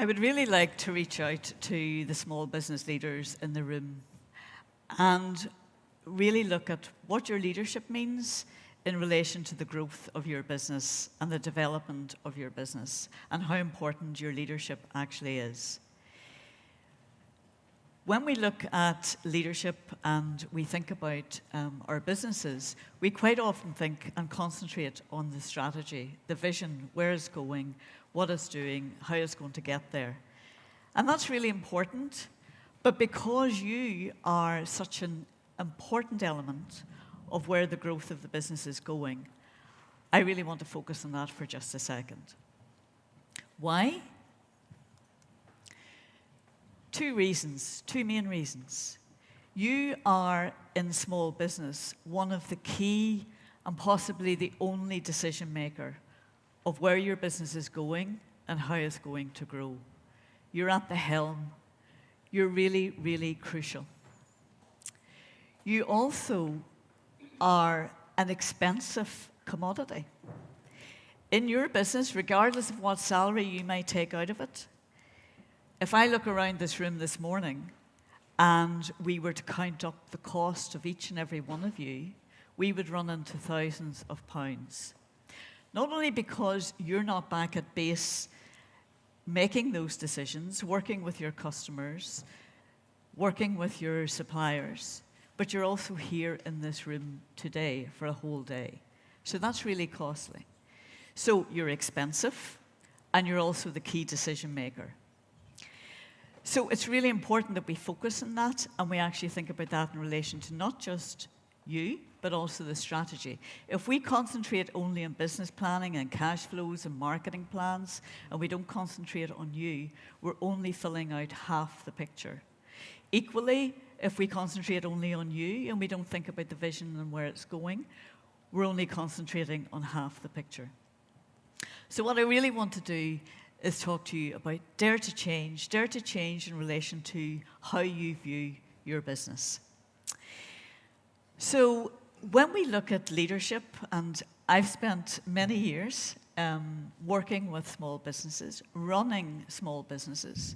would really like to reach out to the small business leaders in the room and really look at what your leadership means in relation to the growth of your business and the development of your business, and how important your leadership actually is. When we look at leadership and we think about our businesses, we quite often think and concentrate on the strategy, the vision, where it's going, what it's doing, how it's going to get there. And that's really important, but because you are such an important element of where the growth of the business is going, I really want to focus on that for just a second. Why? Two main reasons. You are, in small business, one of the key and possibly the only decision maker of where your business is going and how it's going to grow. You're at the helm. You're really, really crucial. You also are an expensive commodity. In your business, regardless of what salary you might take out of it, if I look around this room this morning and we were to count up the cost of each and every one of you, we would run into thousands of pounds. Not only because you're not back at base making those decisions, working with your customers, working with your suppliers, but you're also here in this room today for a whole day. So that's really costly. So you're expensive, and you're also the key decision maker. So it's really important that we focus on that, and we actually think about that in relation to not just you, but also the strategy. If we concentrate only on business planning and cash flows and marketing plans, and we don't concentrate on you, we're only filling out half the picture. Equally, if we concentrate only on you and we don't think about the vision and where it's going, we're only concentrating on half the picture. So what I really want to do is talk to you about dare to change in relation to how you view your business. So when we look at leadership, and I've spent many years working with small businesses, running small businesses,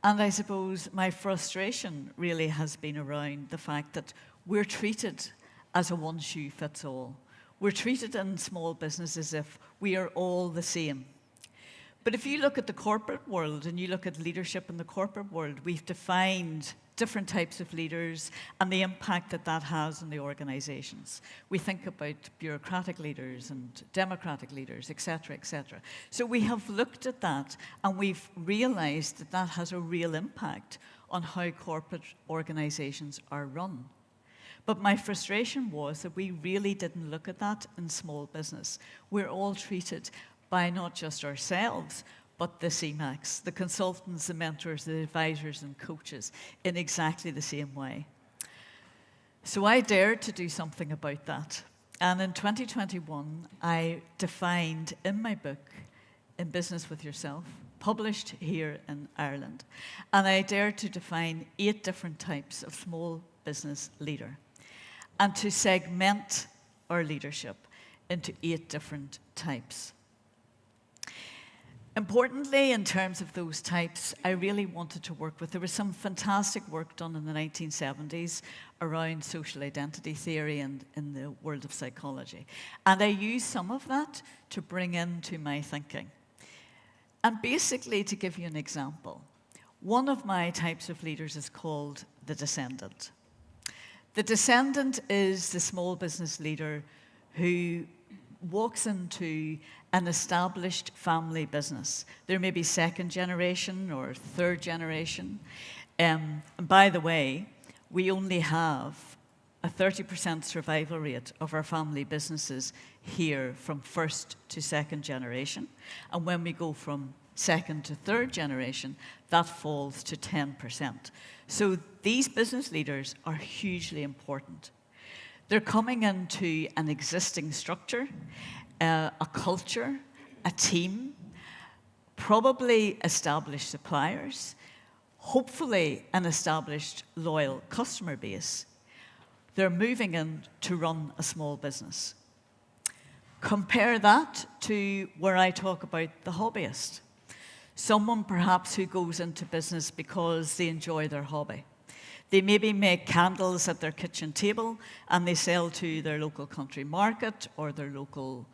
and I suppose my frustration really has been around the fact that we're treated as a one-shoe-fits-all. We're treated in small business as if we are all the same. But if you look at the corporate world and you look at leadership in the corporate world, we've defined different types of leaders and the impact that that has on the organizations. We think about bureaucratic leaders and democratic leaders, et cetera, et cetera. So we have looked at that and we've realized that that has a real impact on how corporate organizations are run. But my frustration was that we really didn't look at that in small business. We're all treated by not just ourselves, but the CMACs, the consultants, the mentors, the advisors and coaches in exactly the same way. So I dared to do something about that. And in 2021, I defined in my book, In Business with Yourself, published here in Ireland, and I dared to define 8 different types of small business leader and to segment our leadership into 8 different types. Importantly, in terms of those types, I really wanted to work with, there was some fantastic work done in the 1970s around social identity theory and in the world of psychology. And I used some of that to bring into my thinking. And basically, to give you an example, one of my types of leaders is called the descendant. The descendant is the small business leader who walks into an established family business. There may be second generation or third generation. And by the way, we only have a 30% survival rate of our family businesses here from first to second generation. And when we go from second to third generation, that falls to 10%. So these business leaders are hugely important. They're coming into an existing structure, a culture, a team, probably established suppliers, hopefully an established loyal customer base. They're moving in to run a small business. Compare that to where I talk about the hobbyist. Someone perhaps who goes into business because they enjoy their hobby. They maybe make candles at their kitchen table and they sell to their local country market or their local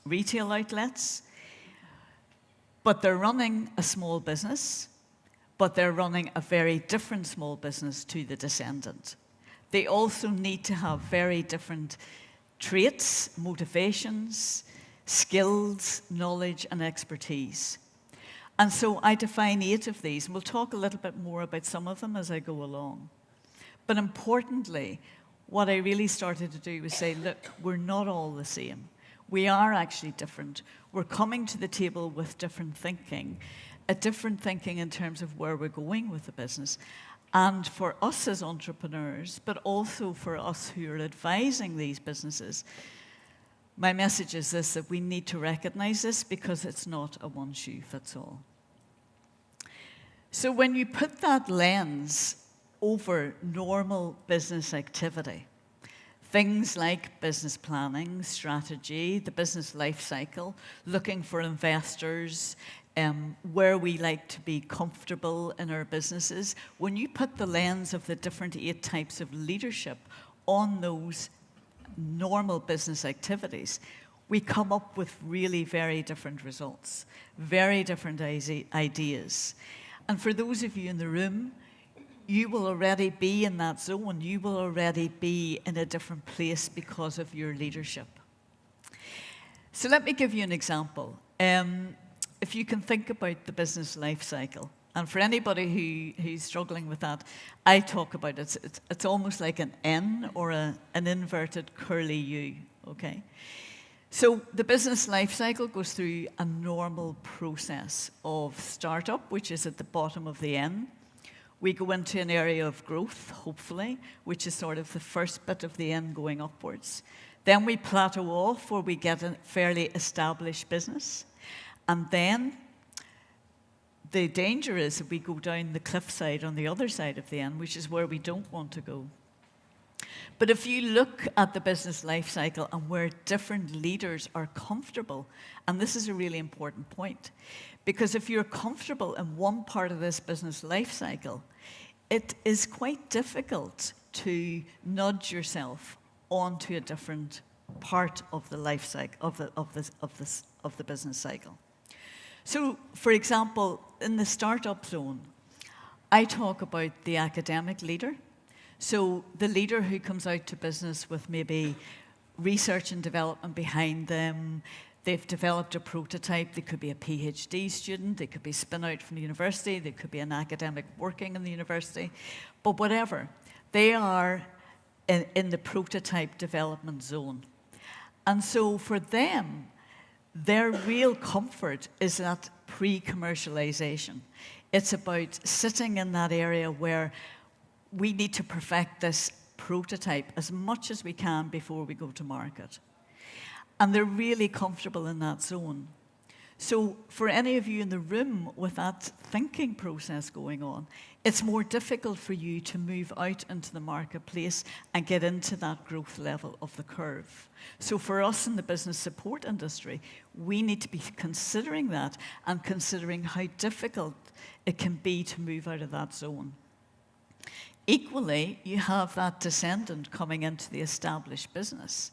retail outlets. But they're running a small business, but they're running a very different small business to the descendant. They also need to have very different traits, motivations, skills, knowledge, and expertise. And so I define 8 of these, and we'll talk a little bit more about some of them as I go along. But importantly, what I really started to do was say, look, we're not all the same. We are actually different. We're coming to the table with different thinking, a different thinking in terms of where we're going with the business. And for us as entrepreneurs, but also for us who are advising these businesses, my message is this, that we need to recognize this because it's not a one-shoe-fits-all. So when you put that lens over normal business activity, things like business planning, strategy, the business life cycle, looking for investors, where we like to be comfortable in our businesses, when you put the lens of the different 8 types of leadership on those normal business activities, we come up with really very different results, very different ideas. And for those of you in the room, you will already be in that zone. You will already be in a different place because of your leadership. So let me give you an example. If you can think about the business life cycle, and for anybody who's struggling with that, I talk about it. It's almost like an N or an inverted curly U, okay? So the business life cycle goes through a normal process of startup, which is at the bottom of the N. We go into an area of growth, hopefully, which is sort of the first bit of the N going upwards. Then we plateau off where we get a fairly established business. And then the danger is that we go down the cliffside on the other side of the N, which is where we don't want to go. But if you look at the business life cycle and where different leaders are comfortable, and this is a really important point, because if you're comfortable in one part of this business life cycle, it is quite difficult to nudge yourself onto a different part of the life cycle of the business cycle. So, for example, in the startup zone, I talk about the academic leader. So the leader who comes out to business with maybe research and development behind them, they've developed a prototype, they could be a PhD student, they could be spin out from the university, they could be an academic working in the university, but whatever. They are in the prototype development zone. And so for them, their real comfort is that pre-commercialization. It's about sitting in that area where we need to perfect this prototype as much as we can before we go to market. And they're really comfortable in that zone. So for any of you in the room with that thinking process going on, it's more difficult for you to move out into the marketplace and get into that growth level of the curve. So for us in the business support industry, we need to be considering that and considering how difficult it can be to move out of that zone. Equally, you have that descendant coming into the established business.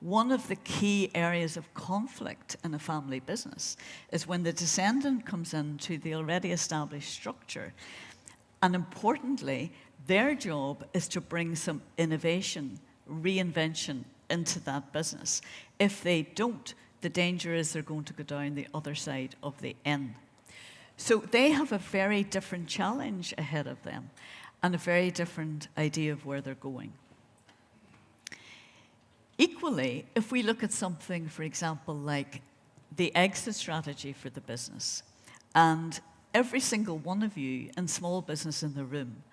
One of the key areas of conflict in a family business is when the descendant comes into the already established structure. And importantly, their job is to bring some innovation, reinvention into that business. If they don't, the danger is they're going to go down the other side of the N. So they have a very different challenge ahead of them and a very different idea of where they're going. Equally, if we look at something, for example, like the exit strategy for the business, and every single one of you in small business in the room,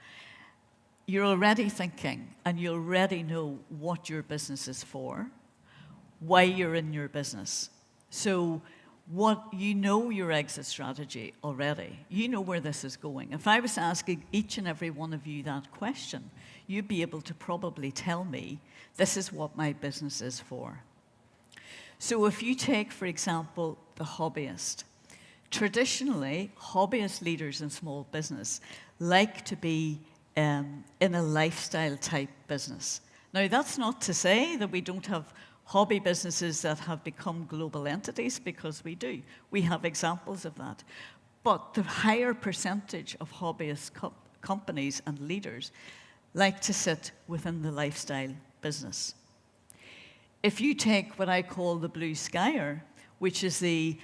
you're already thinking and you already know what your business is for, why you're in your business. So you know your exit strategy already. You know where this is going. If I was asking each and every one of you that question, you'd be able to probably tell me, this is what my business is for. So if you take, for example, the hobbyist, Traditionally, hobbyist leaders in small business like to be in a lifestyle type business. Now, that's not to say that we don't have hobby businesses that have become global entities, because we do. We have examples of that. But the higher percentage of hobbyist companies and leaders like to sit within the lifestyle business. If you take what I call the blue skyer, which is the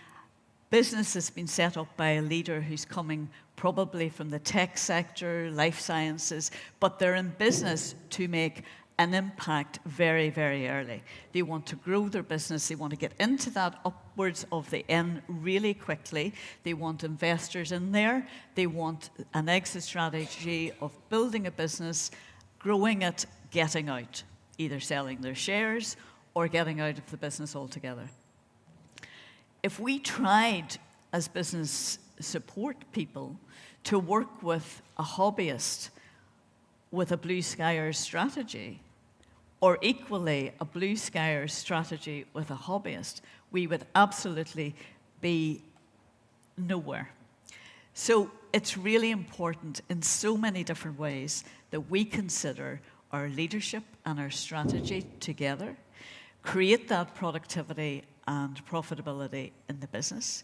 business that's been set up by a leader who's coming probably from the tech sector, life sciences, but they're in business to make an impact very, very early. They want to grow their business. They want to get into that upwards of the N really quickly. They want investors in there. They want an exit strategy of building a business, growing it, getting out, either selling their shares or getting out of the business altogether. If we tried, as business support people, to work with a hobbyist with a blue skyer strategy, or equally a blue skyer strategy with a hobbyist, we would absolutely be nowhere. So it's really important in so many different ways that we consider our leadership and our strategy together, create that productivity and profitability in the business,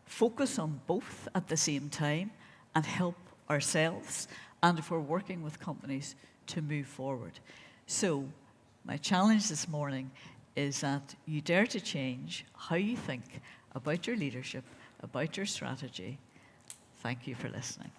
focus on both at the same time, and help ourselves, and if we're working with companies, to move forward. So my challenge this morning is that you dare to change how you think about your leadership, about your strategy. Thank you for listening.